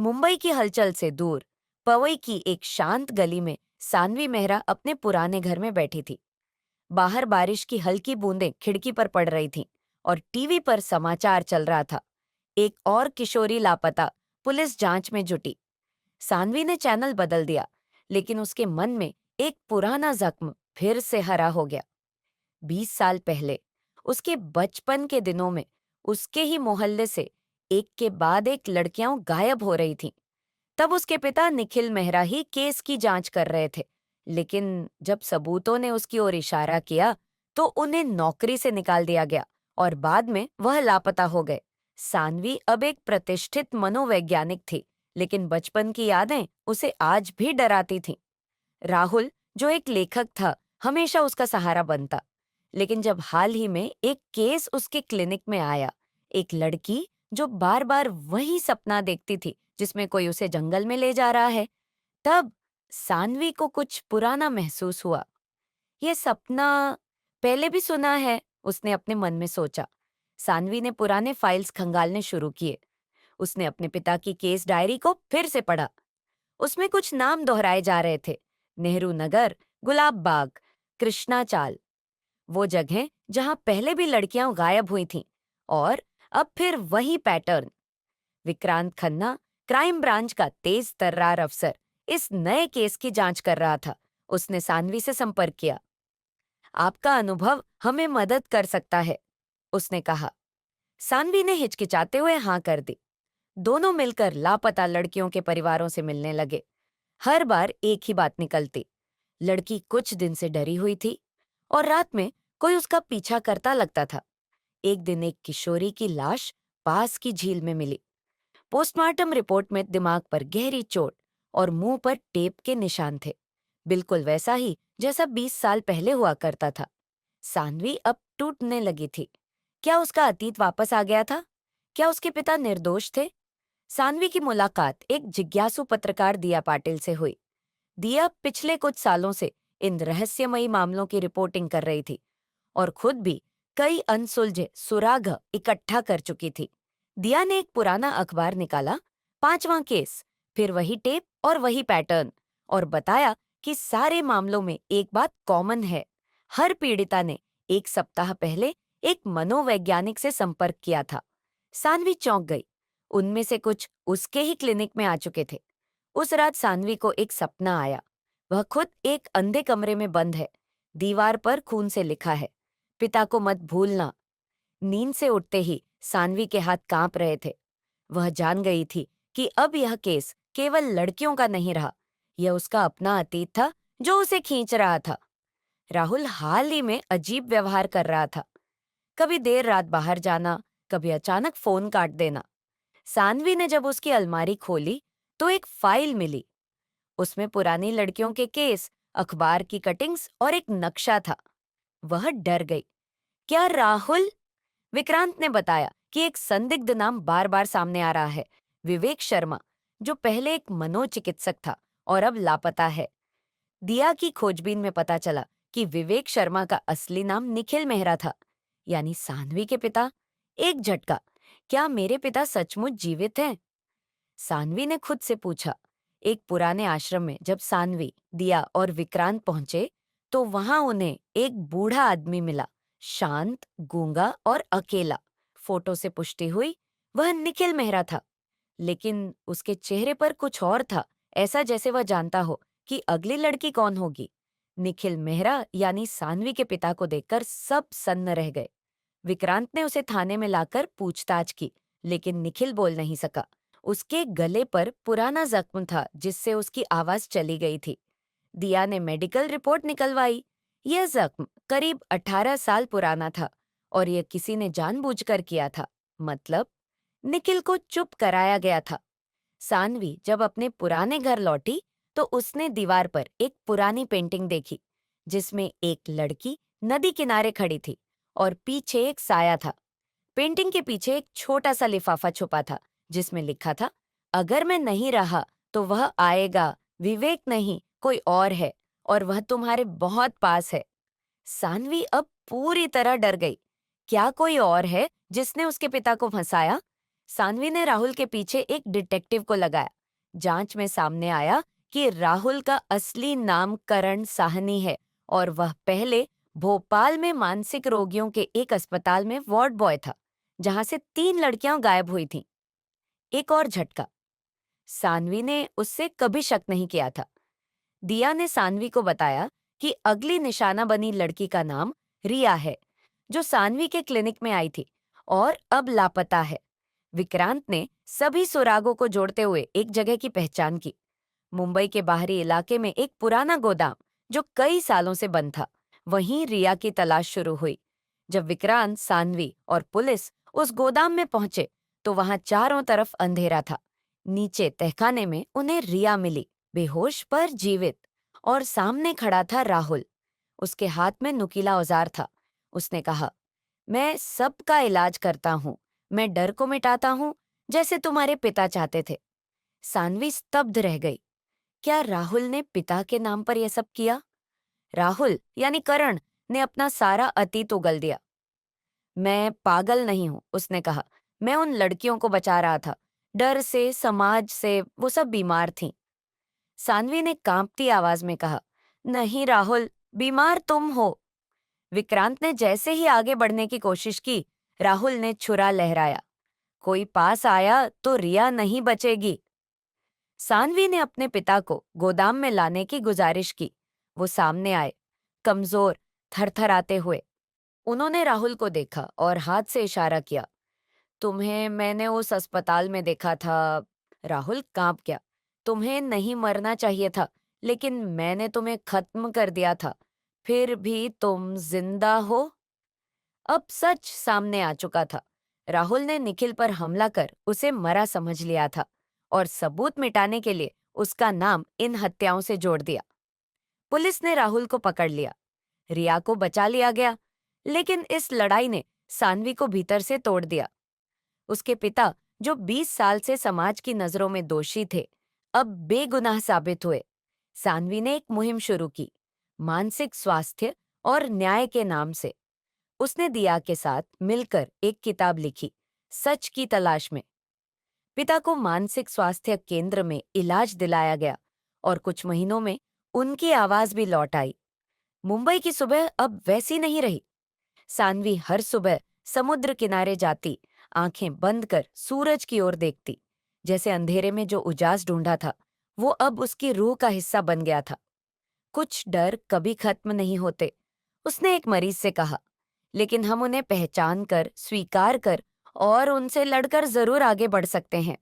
मुंबई की हलचल से दूर पवई की एक शांत गली में सानवी मेहरा अपने पुराने घर में बैठी थी। बाहर बारिश की हल्की बूंदें खिड़की पर पड़ रही थीं और टीवी पर समाचार चल रहा था। एक और किशोरी लापता, पुलिस जांच में जुटी। सानवी ने चैनल बदल दिया, लेकिन उसके मन में एक पुराना जख्म फिर से हरा हो गया। 20 साल पहले, उसके बचपन के दिनों में, उसके ही मोहल्ले से एक के बाद एक लड़कियां गायब हो रही थीं। तब उसके पिता निखिल मेहरा ही केस की जांच कर रहे थे, लेकिन जब सबूतों ने उसकी ओर इशारा किया, तो उन्हें नौकरी से निकाल दिया गया और बाद में वह लापता हो गए। सानवी अब एक प्रतिष्ठित मनोवैज्ञानिक थी, लेकिन बचपन की यादें उसे आज भी डराती थीं। राहुल, जो एक लेखक था, हमेशा उसका सहारा बनता। लेकिन जब हाल ही में एक केस उसके क्लिनिक में आया, एक लड़की जो बार बार वही सपना देखती थी जिसमें कोई उसे जंगल में ले जा रहा है, तब सानवी को कुछ पुराना महसूस हुआ। ये सपना पहले भी सुना है, उसने अपने मन में सोचा। सानवी ने पुराने फाइल्स खंगालने शुरू किए। उसने अपने पिता की केस डायरी को फिर से पढ़ा। उसमें कुछ नाम दोहराए जा रहे थे। नेहरू नगर, गुलाब बाग, कृष्णा चाल, वो जगह जहां पहले भी लड़कियां गायब हुई थीं। और अब फिर वही pattern. Vikrant Khanna, crime branch का तेज तर्रार अफसर, इस नए केस की जांच कर रहा था। उसने सानवी से संपर्क किया। आपका अनुभव हमें मदद कर सकता है, उसने कहा। सानवी ने हिचकिचाते हुए हाँ कर दी। दोनों मिलकर लापता लड़कियों के परिवारों से मिलने लगे। हर बार एक ही बात निकलती। लड़की कुछ दिन से डरी हुई थी और रात में कोई उसका पीछा करता लगता था। एक दिन एक किशोरी की लाश पास की झील में मिली। पोस्टमार्टम रिपोर्ट में दिमाग पर गहरी चोट और मुंह पर टेप के निशान थे, बिल्कुल वैसा ही जैसा 20 साल पहले हुआ करता था। सानवी अब टूटने लगी थी। क्या उसका अतीत वापस आ गया था? क्या उसके पिता निर्दोष थे? सानवी की मुलाकात एक जिज्ञासु पत्रकार दिया पाटिल से हुई। दिया पिछले कुछ सालों से इन रहस्यमयी मामलों की रिपोर्टिंग कर रही थी और खुद भी कई अनसुलझे सुराग इकट्ठा कर चुकी थी। दिया ने एक पुराना अखबार निकाला, 5वां केस, फिर वही टेप और वही पैटर्न, और बताया कि सारे मामलों में एक बात कॉमन है। हर पीड़िता ने एक सप्ताह पहले एक मनोवैज्ञानिक से संपर्क किया था। सानवी चौंक गई। उनमें से कुछ उसके ही क्लिनिक में आ चुके थे। उस रात सानवी को एक सपना आया। वह खुद एक अंधे कमरे में बंद है। दीवार पर खून से लिखा है, पिता को मत भूलना। नींद से उठते ही सानवी के हाथ कांप रहे थे। वह जान गई थी कि अब यह केस केवल लड़कियों का नहीं रहा। यह उसका अपना अतीत था जो उसे खींच रहा था। राहुल हाल ही में अजीब व्यवहार कर रहा था। कभी देर रात बाहर जाना, कभी अचानक फोन काट देना। सानवी ने जब उसकी अलमारी खोली तो एक फाइल मिली। उसमें पुरानी लड़कियों के केस, अखबार की कटिंग्स और एक नक्शा था। वह डर गई। क्या राहुल? विक्रांत ने बताया कि एक संदिग्ध नाम बार बार सामने आ रहा है, विवेक शर्मा, जो पहले एक मनोचिकित्सक था और अब लापता है। दिया की खोजबीन में पता चला कि विवेक शर्मा का असली नाम निखिल मेहरा था, यानी सानवी के पिता। एक झटका। क्या मेरे पिता सचमुच जीवित हैं? सानवी ने खुद से पूछा। एक पुराने आश्रम में जब सानवी, दिया और विक्रांत पहुंचे, तो वहां उन्हें एक बूढ़ा आदमी मिला, शांत, गूंगा और अकेला। फोटो से पुष्टि हुई, वह निखिल मेहरा था। लेकिन उसके चेहरे पर कुछ और था, ऐसा जैसे वह जानता हो कि अगली लड़की कौन होगी। निखिल मेहरा यानी सानवी के पिता को देखकर सब सन्न रह गए। विक्रांत ने उसे थाने में लाकर पूछताछ की, लेकिन निखिल बोल नहीं सका। उसके गले पर पुराना जख्म था जिससे उसकी आवाज चली गई थी। दिया ने मेडिकल रिपोर्ट निकलवाई। यह जख्म करीब 18 साल पुराना था और यह किसी ने जानबूझकर किया था। मतलब निखिल को चुप कराया गया था। सानवी जब अपने पुराने घर लौटी तो उसने दीवार पर एक पुरानी पेंटिंग देखी, जिसमें एक लड़की नदी किनारे खड़ी थी और पीछे एक साया था। पेंटिंग के पीछे एक छोटा सा लिफाफा छुपा था, जिसमें लिखा था, अगर मैं नहीं रहा तो वह आएगा, विवेक नहीं, कोई और है, और वह तुम्हारे बहुत पास है। सानवी अब पूरी तरह डर गई। क्या कोई और है जिसने उसके पिता को फंसाया? सानवी ने राहुल के पीछे एक डिटेक्टिव को लगाया। जांच में सामने आया कि राहुल का असली नाम करण साहनी है और वह पहले भोपाल में मानसिक रोगियों के एक अस्पताल में वार्ड बॉय था, जहां से 3 लड़कियां गायब हुई थीं। एक और झटका, सानवी ने उससे कभी शक नहीं किया था। दिया ने सानवी को बताया कि अगली निशाना बनी लड़की का नाम रिया है, जो सानवी के क्लिनिक में आई थी और अब लापता है। विक्रांत ने सभी सुरागों को जोड़ते हुए एक जगह की पहचान की। मुंबई के बाहरी इलाके में एक पुराना गोदाम जो कई सालों से बंद था, वहीं रिया की तलाश शुरू हुई। जब विक्रांत, सानवी और पुलिस उस गोदाम में पहुंचे तो वहां चारों तरफ अंधेरा था। नीचे तहखाने में उन्हें रिया मिली, बेहोश पर जीवित, और सामने खड़ा था राहुल। उसके हाथ में नुकीला औजार था। उसने कहा, मैं सबका इलाज करता हूँ, मैं डर को मिटाता हूँ, जैसे तुम्हारे पिता चाहते थे। सानवी स्तब्ध रह गई। क्या राहुल ने पिता के नाम पर यह सब किया? राहुल यानी करण ने अपना सारा अतीत उगल दिया। मैं पागल नहीं हूं, उसने कहा। मैं उन लड़कियों को बचा रहा था। डर से, समाज से, वो सब बीमार थीं। सानवी ने कांपती आवाज में कहा, नहीं राहुल, बीमार तुम हो। विक्रांत ने जैसे ही आगे बढ़ने की कोशिश की, राहुल ने छुरा लहराया। कोई पास आया तो रिया नहीं बचेगी। सानवी ने अपने पिता को गोदाम में लाने की गुजारिश की। वो सामने आए, कमजोर, थरथराते हुए। उन्होंने राहुल को देखा और हाथ से इशारा किया। तुम्हें मैंने उस अस्पताल में देखा था। राहुल कांप गया। तुम्हें नहीं मरना चाहिए था, लेकिन मैंने तुम्हें खत्म कर दिया था। फिर भी तुम जिंदा हो। अब सच सामने आ चुका था। राहुल ने निखिल पर हमला कर उसे मरा समझ लिया था और सबूत मिटाने के लिए उसका नाम इन हत्याओं से जोड़ दिया। पुलिस ने राहुल को पकड़ लिया। रिया को बचा लिया गया, लेकिन इस लड़ाई ने सानवी को भीतर से तोड़ दिया। उसके पिता, जो 20 साल से समाज की नजरों में दोषी थे, अब बेगुनाह साबित हुए। सानवी ने एक मुहिम शुरू की, मानसिक स्वास्थ्य और न्याय के नाम से। उसने दिया के साथ मिलकर एक किताब लिखी, सच की तलाश में। पिता को मानसिक स्वास्थ्य केंद्र में इलाज दिलाया गया और कुछ महीनों में उनकी आवाज भी लौट आई। मुंबई की सुबह अब वैसी नहीं रही। सानवी हर सुबह समुद्र किनारे जाती, आंखें बंद कर सूरज की ओर देखती। जैसे अंधेरे में जो उजास ढूंढा था, वो अब उसकी रूह का हिस्सा बन गया था। कुछ डर कभी खत्म नहीं होते, उसने एक मरीज से कहा, लेकिन हम उन्हें पहचान कर, स्वीकार कर और उनसे लड़कर जरूर आगे बढ़ सकते हैं।